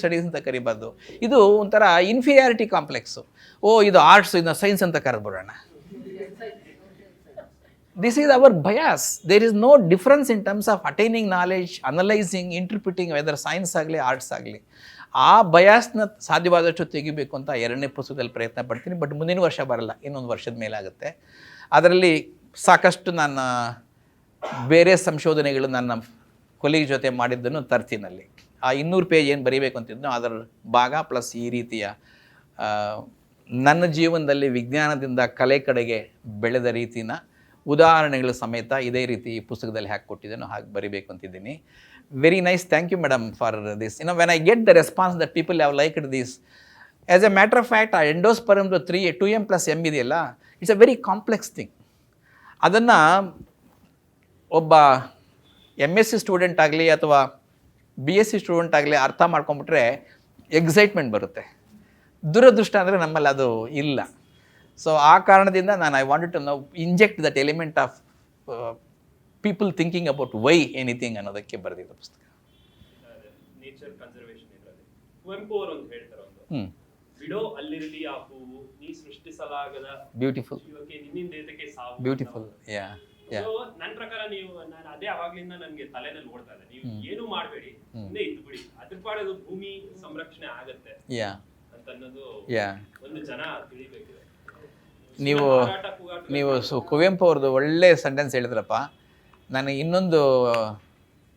ಸ್ಟಡೀಸ್ ಅಂತ ಕರಿಬಾರ್ದು? ಇದು ಒಂಥರ ಇನ್ಫೀರಿಯಾರಿಟಿ ಕಾಂಪ್ಲೆಕ್ಸು. ಇದು ಆರ್ಟ್ಸ್, ಇದನ್ನ ಸೈನ್ಸ್ ಅಂತ ಕರೆದ್ಬಿಡೋಣ. This is our bias. There is no difference in terms of attaining knowledge, analysing, interpreting, whether science ಆಗಲಿ ಆರ್ಟ್ಸ್ ಆಗಲಿ. ಆ ಬಯಾಸ್ನ ಸಾಧ್ಯವಾದಷ್ಟು ತೆಗಿಬೇಕು ಅಂತ 2ನೇ ಪುಸ್ತಕದಲ್ಲಿ ಪ್ರಯತ್ನ ಪಡ್ತೀನಿ. ಬಟ್ ಮುಂದಿನ ವರ್ಷ ಬರಲ್ಲ, ಇನ್ನೊಂದು ವರ್ಷದ ಮೇಲಾಗುತ್ತೆ. ಅದರಲ್ಲಿ ಸಾಕಷ್ಟು ನನ್ನ ಬೇರೆ ಸಂಶೋಧನೆಗಳು ನನ್ನ ಕೊಲೀಗ್ ಜೊತೆ ಮಾಡಿದ್ದನ್ನು ತರ್ತೀನಲ್ಲಿ. ಆ 200 ಪೇಜ್ ಏನು ಬರೀಬೇಕು ಅಂತಿದ್ದನೋ ಅದರ ಭಾಗ ಪ್ಲಸ್ ಈ ರೀತಿಯ ನನ್ನ ಜೀವನದಲ್ಲಿ ವಿಜ್ಞಾನದಿಂದ ಕಲೆ ಕಡೆಗೆ ಬೆಳೆದ ರೀತಿನ ಉದಾಹರಣೆಗಳ ಸಮೇತ ಇದೇ ರೀತಿ ಈ ಪುಸ್ತಕದಲ್ಲಿ ಹಾಕಿಕೊಟ್ಟಿದ್ದೇನೋ ಹಾಗೆ ಬರಿಬೇಕು ಅಂತಿದ್ದೀನಿ. Very nice. Thank you madam for this. When I get the response that people have liked this, as a matter of fact, ಆ ಎಂಡೋಸ್ಪರ್ಮ್ದು 2m+m ಇದೆಯಲ್ಲ, it's a very complex thing. ಅದನ್ನು ಒಬ್ಬ MSc ಸ್ಟೂಡೆಂಟ್ ಆಗಲಿ ಅಥವಾ BSc ಸ್ಟೂಡೆಂಟ್ ಆಗಲಿ ಅರ್ಥ ಮಾಡ್ಕೊಂಬಿಟ್ರೆ excitement ಬರುತ್ತೆ. ದುರದೃಷ್ಟ ಅಂದರೆ ನಮ್ಮಲ್ಲಿ ಅದು ಇಲ್ಲ. ಸೊ ಆ ಕಾರಣದಿಂದ I wanted to now inject that element of people thinking about why anything ಅನ್ನೋದಕ್ಕೆ ಬರೆದಿದ್ದ ಪುಸ್ತಕ. ನೇಚರ್ ಕನ್ಸರ್ವೇಷನ್ ಇದರಲ್ಲಿ ಕುವೆಂಪು ಅವರು ಅಂತ ಹೇಳ್ತಾರೆ, ಒಂದು ಬಿಡೋ ಅಲ್ಲಿರಲಿ ಆ ಹೂವು, ನೀ ಸೃಷ್ಟಿಸಲಾಗದ ಬ್ಯೂಟಿಫುಲ್, ನಿನ್ನಿಂದ ಏತಕ್ಕೆ ಸಾವು. ಬ್ಯೂಟಿಫುಲ್. ನನ್ನ ಪ್ರಕಾರ ನಾನು ಅದೇ ಅವಾಗ್ಲಿಂದ ನನ್ಗೆ ತಲೆನಲ್ಲಿ ಓಡ್ತಾ ಇದೆ, ನೀವು ಏನು ಮಾಡಬೇಡಿ, ಮುಂದೆ ಇದ್ದು ಬಿಡಿ, ಅದ್ರ ಪಾಡೋದು ಭೂಮಿ ಸಂರಕ್ಷಣೆ ಆಗತ್ತೆ ಅಂತ ಅನ್ನೋದು ಒಂದು ಜನ ತಿಳಿಬೇಕಿದೆ. ನೀವು ಕುವೆಂಪು ಅವ್ರದ್ದು ಒಳ್ಳೆ ಸೆಂಟೆನ್ಸ್ ಹೇಳಿದ್ರಪ್ಪ. ನಾನು ಇನ್ನೊಂದು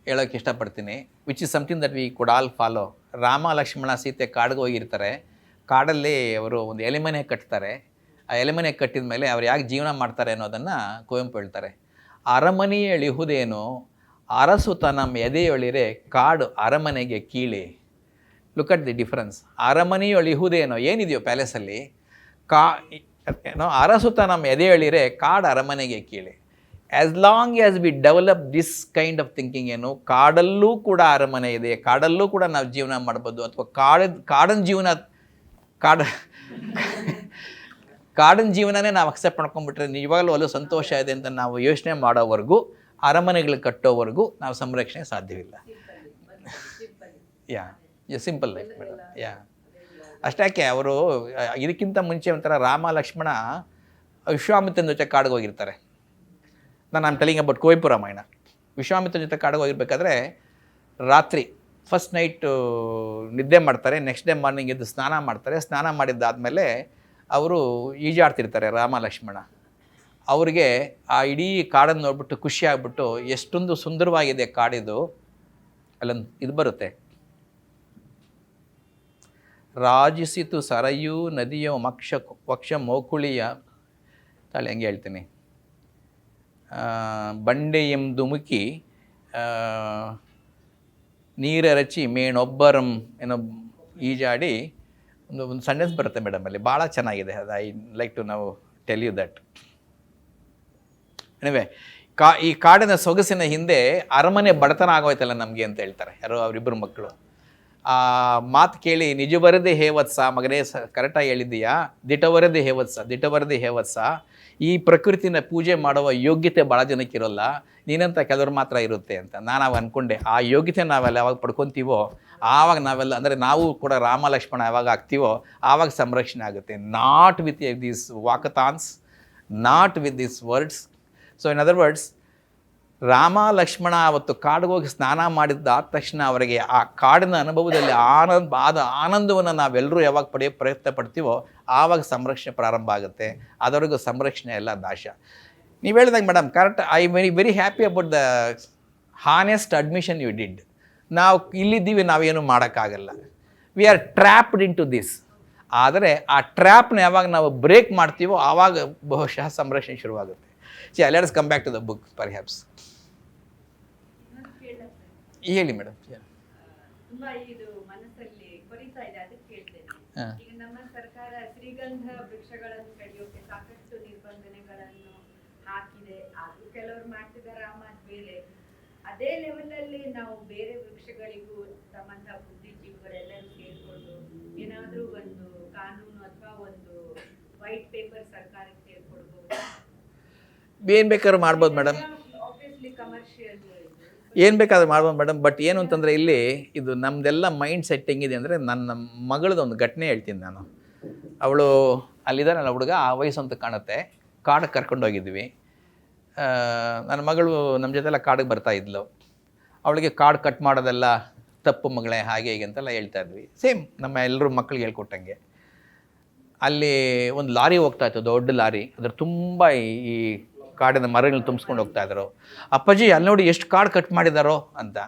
ಹೇಳೋಕ್ಕೆ ಇಷ್ಟಪಡ್ತೀನಿ, which is something that we could all follow. Rama Lakshmana Sita ಕಾಡಿಗೆ ಹೋಗಿರ್ತಾರೆ. ಕಾಡಲ್ಲಿ ಅವರು ಒಂದು ಎಲೆಮನೆ ಕಟ್ತಾರೆ. ಆ ಎಲೆಮನೆ ಕಟ್ಟಿದ ಮೇಲೆ ಅವ್ರು ಯಾಕೆ ಜೀವನ ಮಾಡ್ತಾರೆ ಅನ್ನೋದನ್ನು ಕುವೆಂಪು ಹೇಳ್ತಾರೆ. ಅರಮನೆಯಳಿಹುದೇನೋ ಅರಸುತನಂ ಎದೆಯೊಳಿರೆ ಕಾಡು ಅರಮನೆಗೆ ಕೀಳೆ. Look at the difference. ಅರಮನೆಯೊಳಿಹುದೇನೋ ಏನಿದೆಯೋ ಪ್ಯಾಲೇಸಲ್ಲಿ, ಏನೋ ಅರಸುತನಂ ಎದೆಯೊಳಿರೆ ಕಾಡು ಅರಮನೆಗೆ ಕೀಳೆ. As long as we develop this kind of thinking, ಏನು ಕಾಡಲ್ಲೂ ಕೂಡ ಅರಮನೆ ಇದೆ, ಕಾಡಲ್ಲೂ ಕೂಡ ನಾವು ಜೀವನ ಮಾಡ್ಬೋದು, ಅಥವಾ ಕಾಡಿನ ಜೀವನನೇ ನಾವು ಅಕ್ಸೆಪ್ಟ್ ಮಾಡ್ಕೊಂಡ್ಬಿಟ್ರೆ ನಿಜವಾಗ್ಲೂ ಅಲ್ಲೂ ಸಂತೋಷ ಇದೆ ಅಂತ ನಾವು ಯೋಚನೆ ಮಾಡೋವರೆಗೂ, ಅರಮನೆಗಳು ಕಟ್ಟೋವರೆಗೂ ನಾವು ಸಂರಕ್ಷಣೆ ಸಾಧ್ಯವಿಲ್ಲ. ಯಾ ಸಿಂಪಲ್ ಲೈಫ್ ಮೇಡಮ್. ಯಾ ಅಷ್ಟಾಕೆ ಅವರು ಇದಕ್ಕಿಂತ ಮುಂಚೆ ಒಂಥರ ರಾಮ ಲಕ್ಷ್ಮಣ ವಿಶ್ವಾಮಿತ್ರನ ಜೊತೆ ಕಾಡಿಗೆ ಹೋಗಿರ್ತಾರೆ. ನಾನು ಟೆಲಿಂಗ್ ಅಬೌಟ್ ಕುವೆಂಪು ರಾಮಾಯಣ. ವಿಶ್ವಾಮಿತ್ರನ ಜೊತೆ ಕಾಡಿಗೆ ಹೋಗಿರ್ಬೇಕಾದ್ರೆ ರಾತ್ರಿ ಫಸ್ಟ್ ನೈಟು ನಿದ್ದೆ ಮಾಡ್ತಾರೆ, ನೆಕ್ಸ್ಟ್ ಡೇ ಮಾರ್ನಿಂಗ್ ಎದ್ದು ಸ್ನಾನ ಮಾಡ್ತಾರೆ. ಸ್ನಾನ ಮಾಡಿದ್ದಾದಮೇಲೆ ಅವರು ಈಜಾಡ್ತಿರ್ತಾರೆ ರಾಮ ಲಕ್ಷ್ಮಣ. ಅವ್ರಿಗೆ ಆ ಇಡೀ ಕಾಡನ್ನು ನೋಡ್ಬಿಟ್ಟು ಖುಷಿ ಆಗ್ಬಿಟ್ಟು, ಎಷ್ಟೊಂದು ಸುಂದರವಾಗಿದೆ ಕಾಡಿದು, ಅಲ್ಲೊಂದು ಇದು ಬರುತ್ತೆ, ರಾಜಿಸಿತು ಸರಯೂ ನದಿಯೋ ವಕ್ಷ ಮೋಕುಳಿಯ ತಾಳೆ ಹೆಂಗೆ ಹೇಳ್ತೀನಿ, ಬಂಡೆಯಂ ಧುಮುಕಿ ನೀರರಚಿ ಮೇಣೊಬ್ಬರಂ ಏನೋ ಈಜಾಡಿ ಒಂದು ಸೆಂಟೆನ್ಸ್ ಬರುತ್ತೆ ಮೇಡಮ್ ಅಲ್ಲಿ, ಭಾಳ ಚೆನ್ನಾಗಿದೆ ಅದು. ಐ ಲೈಕ್ ಟು ನಾವು ಟೆಲ್ ಯು ದಟ್. ಎನಿವೆ, ಈ ಕಾಡಿನ ಸೊಗಸಿನ ಹಿಂದೆ ಅರಮನೆ ಬಡತನ ಆಗೋಯ್ತಲ್ಲ ನಮಗೆ ಅಂತ ಹೇಳ್ತಾರೆ ಯಾರೋ ಅವರಿಬ್ಬರು ಮಕ್ಕಳು. ಆ ಮಾತು ಕೇಳಿ ನಿಜವರದೇ ಹೇವತ್ಸ ಮಗನೇ, ಕರೆಕ್ಟಾಗಿ ಹೇಳಿದ್ದೀಯಾ, ದಿಟವರದೇ ಹೇವತ್ಸ. ಈ ಪ್ರಕೃತಿನ ಪೂಜೆ ಮಾಡುವ ಯೋಗ್ಯತೆ ಭಾಳ ಜನಕ್ಕೆ ಇರೋಲ್ಲ, ನೀನಂತ ಕೆಲವ್ರು ಮಾತ್ರ ಇರುತ್ತೆ ಅಂತ ನಾನು ಅವಾಗ ಅಂದ್ಕೊಂಡೆ. ಆ ಯೋಗ್ಯತೆ ನಾವೆಲ್ಲ ಯಾವಾಗ ಪಡ್ಕೊತೀವೋ ಆವಾಗ ನಾವೆಲ್ಲ, ಅಂದರೆ ನಾವು ಕೂಡ ರಾಮ ಲಕ್ಷ್ಮಣ ಯಾವಾಗ ಆಗ್ತೀವೋ ಆವಾಗ ಸಂರಕ್ಷಣೆ ಆಗುತ್ತೆ. Not with these walkathons, not with these words. So in other words, Rama Lakshmana ಅವತ್ತು ಕಾಡಿಗೆ ಹೋಗಿ ಸ್ನಾನ ಮಾಡಿದ್ದಾದ ತಕ್ಷಣ ಅವರಿಗೆ ಆ ಕಾಡಿನ ಅನುಭವದಲ್ಲಿ ಆನಂದವನ್ನು ನಾವೆಲ್ಲರೂ ಯಾವಾಗ ಪಡೆಯೋ ಪ್ರಯತ್ನ ಪಡ್ತೀವೋ ಆವಾಗ ಸಂರಕ್ಷಣೆ ಪ್ರಾರಂಭ ಆಗುತ್ತೆ. ಅದವರೆಗೂ ಸಂರಕ್ಷಣೆ ಎಲ್ಲ ನಾಶ. ನೀವು ಹೇಳಿದಾಗ madam correct, I very happy about the honest admission you did. ನಾವು ಇಲ್ಲಿದ್ದೀವಿ, ನಾವೇನು ಮಾಡೋಕ್ಕಾಗಲ್ಲ, we are trapped into this. ಆದರೆ ಆ ಟ್ರ್ಯಾಪ್ನ ಯಾವಾಗ ನಾವು ಬ್ರೇಕ್ ಮಾಡ್ತೀವೋ ಆವಾಗ ಬಹುಶಃ ಸಂರಕ್ಷಣೆ ಶುರುವಾಗುತ್ತೆ. Let us come back to the book perhaps. ಹೇಳಿ ಮೇಡಮ್. ತುಂಬಾ ಇದು ಮನಸ್ಸಲ್ಲಿ ಕೊರಿತಾ ಇದೆ, ಅದಕ್ಕೆ ಕೇಳ್ತೇನೆ. ಈಗ ನಮ್ಮ ಸರ್ಕಾರ ಶ್ರೀಗಂಧ ವೃಕ್ಷಗಳನ್ನು ಕಡಿಯೋಕೆ ಸಾಕಷ್ಟು ನಿರ್ಬಂಧನೆಗಳನ್ನು ಹಾಕಿದೆ. ಅದು ಕೆಲವರು ಮಾಡ್ತಿದ್ದಾರೆ, ಆ ಮಾತು ಬೇರೆ. ಅದೇ ಲೆವೆಲ್ ಅಲ್ಲಿ ನಾವು ಬೇರೆ ವೃಕ್ಷಗಳಿಗೂ ತಮ್ಮಂತಹ ಬುದ್ಧಿಜೀವಿಗಳೆಲ್ಲರೂ ಸೇರ್ಕೊಂಡು ಏನಾದ್ರೂ ಒಂದು ಕಾನೂನು ಅಥವಾ ಒಂದು ವೈಟ್ ಪೇಪರ್ ಸರ್ಕಾರಕ್ಕೆ ಸೇರ್ಕೊಡ್ಬೋದು. ಏನು ಬೇಕಾದ್ರೂ ಮಾಡ್ಬೋದು ಮೇಡಮ್, ಆಬ್ವಿಯಸ್ಲಿ ಕಮರ್ಷಿಯಲ್ ಏನು ಬೇಕಾದ್ರೂ ಮಾಡ್ಬೋದು ಮೇಡಮ್. ಬಟ್ ಏನು ಅಂತಂದರೆ ಇಲ್ಲಿ ಇದು ನಮ್ಮದೆಲ್ಲ ಮೈಂಡ್ ಸೆಟ್ ಹೆಂಗಿದೆ ಅಂದರೆ, ನನ್ನ ಮಗಳದ್ದು ಒಂದು ಘಟನೆ ಹೇಳ್ತೀನಿ ನಾನು. ಅವಳು ಅಲ್ಲಿದ್ದಾನಲ್ಲ ಹುಡುಗ, ಆ ವಯಸ್ಸು ಅಂತ ಕಾಣುತ್ತೆ, ಕಾಡಿಗೆ ಕರ್ಕೊಂಡೋಗಿದ್ವಿ. ನನ್ನ ಮಗಳು ನಮ್ಮ ಜೊತೆಲ್ಲ ಕಾಡಿಗೆ ಬರ್ತಾ ಇದ್ಲು. ಅವಳಿಗೆ ಕಾಡು ಕಟ್ ಮಾಡೋದೆಲ್ಲ ತಪ್ಪು ಮಗಳೇ, ಹಾಗೆ ಹೀಗೆ ಅಂತೆಲ್ಲ ಹೇಳ್ತಾ ಇದ್ವಿ. ಸೇಮ್ ನಮ್ಮ ಎಲ್ಲರೂ ಮಕ್ಕಳಿಗೆ ಹೇಳ್ಕೊಟ್ಟಂಗೆ. ಅಲ್ಲಿ ಒಂದು ಲಾರಿ ಹೋಗ್ತಾಯಿತ್ತು, ದೊಡ್ಡ ಲಾರಿ. ಅದ್ರ ತುಂಬ ಈ ಕಾಡಿನ ಮರಗಳನ್ನ ತುಂಬಿಸ್ಕೊಂಡು ಹೋಗ್ತಾಯಿದ್ರು. ಅಪ್ಪಾಜಿ ಅಲ್ಲಿ ನೋಡಿ ಎಷ್ಟು ಕಾಡು ಕಟ್ ಮಾಡಿದಾರೋ ಅಂತ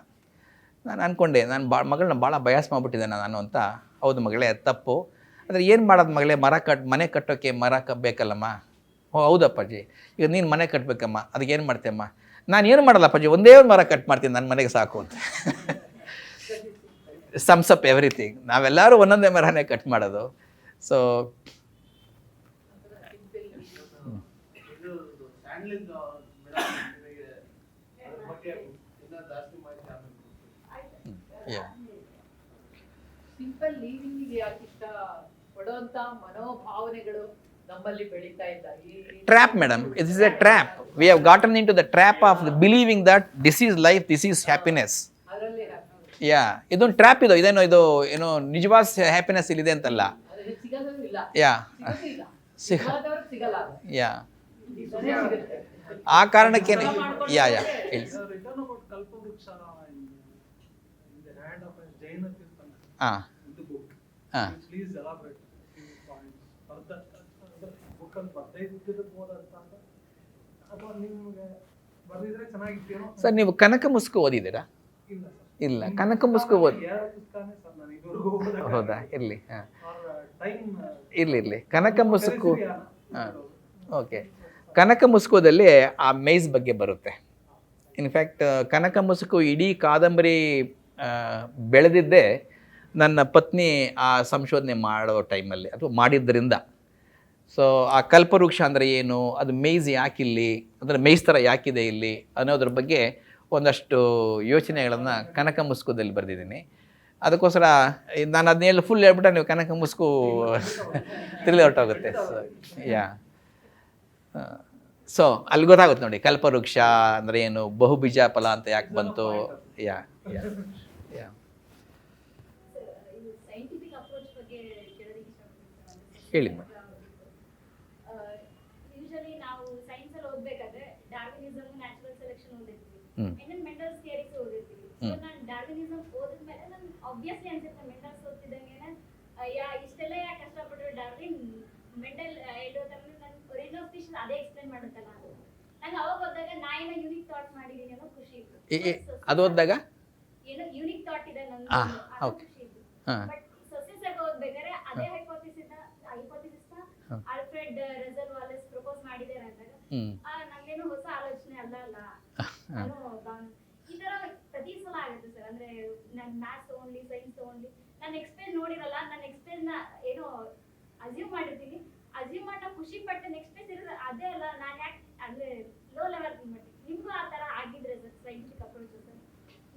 ನಾನು ಅಂದ್ಕೊಂಡೆ. ನಾನು ಮಗಳನ್ನ ಭಾಳ ಬಯಾಸ್ ಮಾಡಿಬಿಟ್ಟಿದ್ದೇನೆ ನಾನು ಅಂತ. ಹೌದು ಮಗಳೇ, ತಪ್ಪು. ಆದರೆ ಏನು ಮಾಡೋದು ಮಗಳೇ, ಮನೆ ಕಟ್ಟೋಕ್ಕೆ ಮರ ಬೇಕಲ್ಲಮ್ಮ. ಓ ಹೌದಪ್ಪಾಜಿ, ಈಗ ನೀನು ಮನೆ ಕಟ್ಟಬೇಕಮ್ಮ, ಅದಕ್ಕೆ ಏನು ಮಾಡ್ತೀಯಮ್ಮ? ನಾನು ಏನು ಮಾಡಲ್ಲ ಅಪ್ಪಾಜಿ, ಒಂದೇ ಒಂದು ಮರ ಕಟ್ ಮಾಡ್ತೀನಿ, ನನ್ನ ಮನೆಗೆ ಸಾಕು ಅಂತ. Sums up everything. ನಾವೆಲ್ಲರೂ ಒಂದೊಂದೇ ಮರನೇ ಕಟ್ ಮಾಡೋದು. ಸೊ ಸಿಂಪಲ್ ಲಿವಿಂಗ್ ಯಾಕೆ ಇಷ್ಟ ಪಡುವಂತ ಮನೋಭಾವನೆಗಳು ನಮ್ಮಲ್ಲಿ ಬೆಳೀತಾ ಇದ್ದಾರೆ. Trap madam, it is a trap. We have gotten into the trap of believing that this is life, this is happiness. Yeah, ಇದೊಂದು ಟ್ರ್ಯಾಪ್ ಇದು. ಇದೇನೋ ಇದು ಏನೋ ನಿಜವಾದ ಹ್ಯಾಪಿನೆಸ್ ಇಲ್ಲಿದೆ ಅಂತಲ್ಲ. ಯಾ ಯಾ, ಆ ಕಾರಣಕ್ಕೆ ಯಾ ಯಾ ಹೇಳಿ. ಹಾಂ ಹಾಂ ಸರ್, ನೀವು ಕನಕ ಮುಸ್ಕು ಓದಿದ್ದೀರಾ? ಇಲ್ಲ, ಕನಕ ಮುಸ್ಕು ಓದಿ. ಹೌದಾ, ಇರಲಿ. ಹಾಂ, ಇರಲಿ ಕನಕ ಮುಸುಕು. ಹಾಂ, ಓಕೆ. ಕನಕ ಮುಸುಕುದಲ್ಲಿ ಆ ಮೇಯ್ಸ್ ಬಗ್ಗೆ ಬರುತ್ತೆ. ಇನ್ಫ್ಯಾಕ್ಟ್ ಕನಕ ಮುಸುಕು ಇಡೀ ಕಾದಂಬರಿ ಬೆಳೆದಿದ್ದೇ ನನ್ನ ಪತ್ನಿ ಆ ಸಂಶೋಧನೆ ಮಾಡೋ ಟೈಮಲ್ಲಿ ಅಥವಾ ಮಾಡಿದ್ದರಿಂದ. ಸೊ ಆ ಕಲ್ಪವೃಕ್ಷ ಅಂದರೆ ಏನು, ಅದು ಮೇಯ್ಸ್ ಯಾಕಿಲ್ಲಿ, ಅಂದರೆ ಮೇಯ್ಸ್ ಥರ ಯಾಕಿದೆ ಇಲ್ಲಿ ಅನ್ನೋದ್ರ ಬಗ್ಗೆ ಒಂದಷ್ಟು ಯೋಚನೆಗಳನ್ನು ಕನಕ ಮುಸುಕುದಲ್ಲಿ ಬರೆದಿದ್ದೀನಿ. ಅದಕ್ಕೋಸ್ಕರ ನಾನು ಅದನ್ನೆಲ್ಲ ಫುಲ್ ಹೇಳ್ಬಿಟ್ರೆ ನೀವು ಕನಕ ಮುಸುಕು ತಿರುಗಿ ಹೊರಟೋಗುತ್ತೆ. ಸೊ ಅಲ್ಲಿ ಗೊತ್ತಾಗುತ್ತೆ ನೋಡಿ ಕಲ್ಪವೃಕ್ಷ ಅಂದರೆ ಏನು, ಬಹುಬೀಜ ಫಲ ಅಂತ ಯಾಕೆ ಬಂತು. ಯಾ ಯಾ ಯಾ ಸೈಂಟಿಫಿಕ್ ಅಪ್ರೋಚ್ ಬಗ್ಗೆ ಕೇಳೋದಕ್ಕೆ ಇಷ್ಟಪಡ್ತೀನಿ. ಹೇಳಿ. ಯೂಶಲಿ ನಾವು ಸೈನ್ಸ್ ಅಲ್ಲಿ ಓದ್ಬೇಕಾದ್ರೆ ಡಾರ್ವಿನಿಸಮ್, ನ್ಯಾಚುರಲ್ ಸೆಲೆಕ್ಷನ್ ಓದಿರ್ತೀವಿ, ಇನ್ನೊಂದು ಮೆಂಡಲ್ಸ್ ಥಿಯರೀಸ್ ಓದಿರ್ತೀವಿ. ಸೊ ನಾನು ಡಾರ್ವಿನಿಸಮ್ ಓದಿದ್ಮೇಲೆ ನಾನು ಆಬ್ವಿಯಸ್ಲಿ ಅನ್ಸುತ್ತೆ ಮೆಂಡಲ್ಸ್ ಓದ್ತಿದ್ದಂಗೆ ಇಷ್ಟೆಲ್ಲ ಯಾಕೆ ಕಷ್ಟಪಟ್ಟರು ಡಾರ್ವಿನ್ ಮೆಂಡಲ್ ಹೇಳೋ ತರ ನಾನು ರೇಂಜ್ ಆಫ್ ಸ್ಪೀಷೀಸ್ ಅದೇ ಎಕ್ಸ್ಪ್ಲೈನ್ ಮಾಡುತ್ತಲ್ಲ. ನಂಗೆ ಅವಾಗ ಓದಿದಾಗ ನಾ ಏನೋ ಯೂನಿಕ್ ಥಾಟ್ ಮಾಡಿದೀನಿ ಅನ್ನೋ ಖುಷಿ ಇತ್ತು. ಅದು ಓದಿದಾಗ ಏನೋ ಯೂನಿಕ್ ಥಾಟ್ ಇದೆ ನನ್ನ ಓಕೆ. ಖುಷಿ ಇತ್ತು. ಹಾಂ ಬಟ್ ಸೊಸೈಟಿ ಓದ್ಬೇಕಾದ್ರೆ ಅದೇ hypothesis Alfred Russell walls propose ಮಾಡಿದ್ದಾರೆ ಅಂದಾಗ ನಂಗೇನು ಹೊಸ ಆಲೋಚನೆ ಅಲ್ಲ ಅನ್ನೋ ಈ ತರ ಪ್ರತಿ ಸಲ ಆಗುತ್ತೆ ಸರ್. ಅಂದ್ರೆ ನಾನು ಮ್ಯಾಥ್ಸ್ ತಗೊಂಡ್ಲಿ, ಸೈನ್ಸ್ ತಗೊಂಡ್ಲಿ, ನಾನು ಎಕ್ಸ್ಪೇರ್ ನೋಡಿರಲ್ಲ, ನಾನು ಎಕ್ಸ್ಪೇರ್ ನ ಏನೋ ಅಸ್ಯೂಮ್ ಮಾಡಿರ್ತೀನಿ, ಅಸ್ಯೂಮ್ ಮಾಡಿ ನಾವು ಖುಷಿ ಪಟ್ಟು ನೆಕ್ಸ್ಟ್ ಪೇಜ್ ಇರೋದು ಅದೇ ಅಲ್ಲ, ನಾನು ಯಾಕೆ ಅಂದ್ರೆ ಲೋ ಲೆವೆಲ್ ಮಾಡಿ. ನಿಮ್ಗೂ ಆ ತರ ಆಗಿದ್ರೆ ಸರ್ ಸೈಂಟಿಫಿಕ್ ಅಪ್ರೋಚ್ ಸರ್,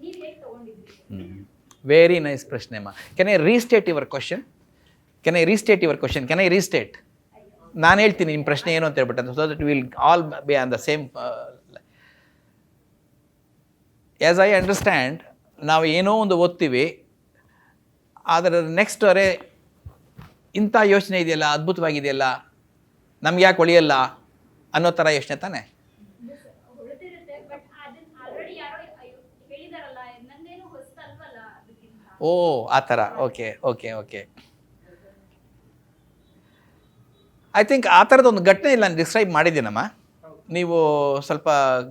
ನೀವು ಹೇಗೆ ತಗೊಂಡಿದ್ರಿ? ವೆರಿ ನೈಸ್ ಪ್ರಶ್ನೆ ಅಮ್ಮ. Can I restate your question? ನಾನು ಹೇಳ್ತೀನಿ ನಿಮ್ಮ ಪ್ರಶ್ನೆ ಏನು ಅಂತ ಹೇಳ್ಬಿಟ್ಟು, so that will all be on the same. As I understand, ನಾವು ಏನೋ ಒಂದು ಓದ್ತೀವಿ, ಅದರ ನೆಕ್ಸ್ಟ್ ಅರೆ ಇಂಥ ಯೋಚನೆ ಇದೆಯಲ್ಲ, ಅದ್ಭುತವಾಗಿದೆಯಲ್ಲ, ನಮ್ಗೆ ಯಾಕೆ ಒಳಿಯಲ್ಲ ಅನ್ನೋ ಥರ ಯೋಚನೆ ತಾನೆ. ಓ ಆ ಥರ. Okay okay okay. I think ಆ ಥರದ ಒಂದು ಘಟನೆ ಇಲ್ಲ ನಾನು ಡಿಸ್ಕ್ರೈಬ್ ಮಾಡಿದ್ದೀನಮ್ಮ. ನೀವು ಸ್ವಲ್ಪ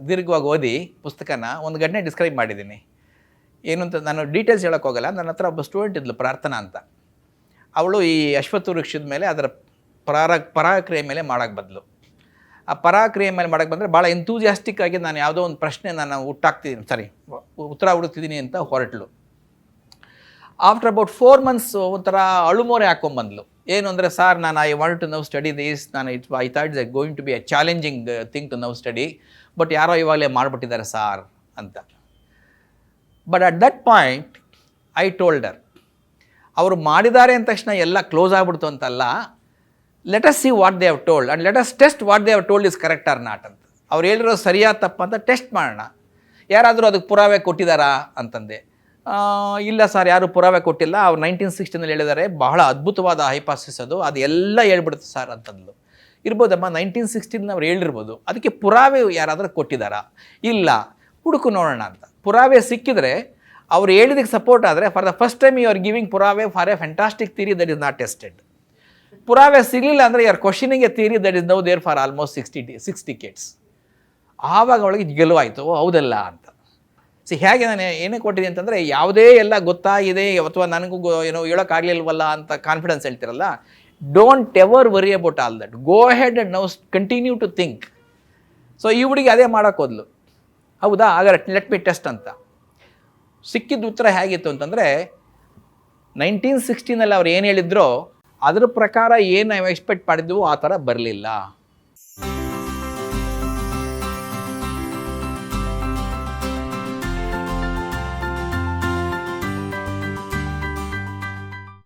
ದೀರ್ಘವಾಗಿ ಓದಿ ಪುಸ್ತಕನ, ಒಂದು ಘಟನೆ ಡಿಸ್ಕ್ರೈಬ್ ಮಾಡಿದ್ದೀನಿ. ಏನು ಅಂತ ನಾನು ಡೀಟೇಲ್ಸ್ ಹೇಳೋಕ್ಕೆ ಹೋಗಲ್ಲ. ನನ್ನ ಹತ್ರ ಒಬ್ಬ ಸ್ಟೂಡೆಂಟ್ ಇದ್ಲು, ಪ್ರಾರ್ಥನಾ ಅಂತ. ಅವಳು ಈ ಅಶ್ವತ್ಥ ವೃಕ್ಷದ ಮೇಲೆ ಅದರ ಪರಾಕ್ರಿಯೆ ಮೇಲೆ ಮಾಡೋಕ್ಕೆ ಬದಲು, ಆ ಪರಾಕ್ರಿಯೆ ಮೇಲೆ ಮಾಡೋಕ್ಕೆ ಬಂದರೆ ಭಾಳ ಎಂತೂಸಿಯಾಸ್ಟಿಕ್ ಆಗಿ ನಾನು ಯಾವುದೋ ಒಂದು ಪ್ರಶ್ನೆ ನಾನು ಉತ್ತರ ಹುಡುಕ್ತಿದ್ದೀನಿ ಅಂತ ಹೊರಟಳು. ಆಫ್ಟರ್ ಅಬೌಟ್ 4 months ಒಂಥರ ಅಳುಮೋರೆ ಹಾಕ್ಕೊಂಬಂದ್ಲು. ಏನು ಅಂದರೆ, ಸರ್ ನಾನು I want to now study this, I thought it's going to be a challenging thing to now study, but ಯಾರೋ ಇವಾಗಲೇ ಮಾಡಿಬಿಟ್ಟಿದ್ದಾರೆ ಸಾರ್ ಅಂತ. But at that point I told her, ಅವರು ಮಾಡಿದ್ದಾರೆ ಅಂದ ತಕ್ಷಣ ಎಲ್ಲ ಕ್ಲೋಸ್ ಆಗಿಬಿಡ್ತು ಅಂತಲ್ಲ, let us see what they have told and let us test what they have told is correct or not ಅಂತ. ಅವ್ರು ಹೇಳಿರೋ ಸರಿಯಾದ ತಪ್ಪ ಅಂತ ಟೆಸ್ಟ್ ಮಾಡೋಣ. ಯಾರಾದರೂ ಅದಕ್ಕೆ ಪುರಾವೆ ಕೊಟ್ಟಿದ್ದಾರಾ ಅಂತಂದೆ. ಇಲ್ಲ ಸರ್, ಯಾರು ಪುರಾವೆ ಕೊಟ್ಟಿಲ್ಲ, ಅವ್ರು 1960 ಹೇಳಿದ್ದಾರೆ, ಬಹಳ ಅದ್ಭುತವಾದ ಹೈಪಾಸಿಸ್ ಅದು ಎಲ್ಲ ಹೇಳ್ಬಿಡುತ್ತೆ ಸರ್ ಅಂತಂದ್ಲು. ಇರ್ಬೋದಮ್ಮ, 1960 ಅವ್ರು ಹೇಳಿರ್ಬೋದು, ಅದಕ್ಕೆ ಪುರಾವೆ ಯಾರಾದರೂ ಕೊಟ್ಟಿದ್ದಾರಾ? ಇಲ್ಲ, ಹುಡುಕು ನೋಡೋಣ ಅಂತ. ಪುರಾವೆ ಸಿಕ್ಕಿದ್ರೆ ಅವ್ರು ಹೇಳಿದಕ್ಕೆ ಸಪೋರ್ಟ್ ಆದರೆ, for the first time you are giving ಪುರಾವೆ for a fantastic theory that is not tested. ಪುರಾವೆ ಸಿಗಲಿಲ್ಲ ಅಂದರೆ you are questioning a theory that is now there for almost 6 decades. ಆವಾಗ ಅವಳಿಗೆ ಗೆಲುವಾಯಿತು, ಹೌದಲ್ಲ ಅಂತ. ಹೇಗೆ ನಾನು ಏನೇ ಕೊಟ್ಟಿದ್ದೀನಿ ಅಂತಂದರೆ, ಯಾವುದೇ ಎಲ್ಲ ಗೊತ್ತಾಗಿದೆ ಅಥವಾ ನನಗೂ ಏನೋ ಹೇಳೋಕ್ಕಾಗಲಿಲ್ವಲ್ಲ ಅಂತ ಕಾನ್ಫಿಡೆನ್ಸ್ ಹೇಳ್ತಿರಲ್ಲ, don't ever worry about all that, go head and now continue to think. So ಈ ಹುಡುಗಿ ಅದೇ ಮಾಡೋಕ್ಕೆ ಹೋದ್ಲು. ಹೌದಾ, ಹಾಗಾದ್ರೆ ಲೆಟ್ ಮಿ ಟೆಸ್ಟ್ ಅಂತ. ಸಿಕ್ಕಿದ ಉತ್ತರ ಹೇಗಿತ್ತು ಅಂತಂದರೆ, 1960 ಅವ್ರು ಏನು ಹೇಳಿದ್ರೋ ಅದ್ರ ಪ್ರಕಾರ ಏನು ನಾವು ಎಕ್ಸ್ಪೆಕ್ಟ್ ಮಾಡಿದ್ವು ಆ ಥರ ಬರಲಿಲ್ಲ.